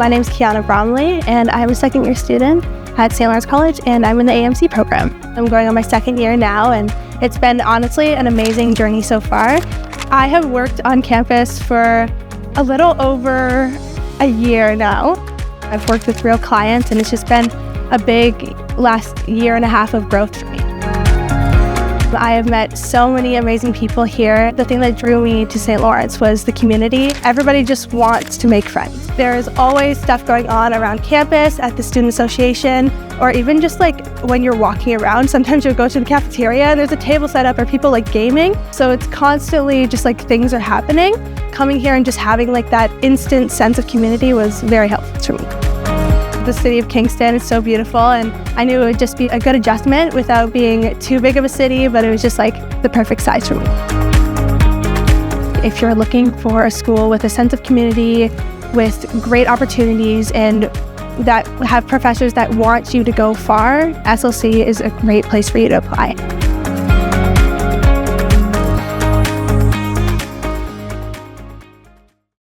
My name's Kiana and I'm a second-year student at St. Lawrence College, and I'm in the AMC program. I'm going on my second year now, and it's been honestly an amazing journey so far. I have worked on campus for a little over a year now. I've worked with real clients, and it's just been a big last year and a half of growth for me. I have met so many amazing people here. The thing that drew me to St. Lawrence was the community. Everybody just wants to make friends. There's always stuff going on around campus, at the student association, or even just like when you're walking around. Sometimes you'll go to the cafeteria and there's a table set up or people like gaming. So it's constantly just like things are happening. Coming here and just having like that instant sense of community was very helpful to me. The city of Kingston is so beautiful, and I knew it would just be a good adjustment without being too big of a city, but it was just like the perfect size for me. If you're looking for a school with a sense of community, with great opportunities, and that have professors that want you to go far, SLC is a great place for you to apply.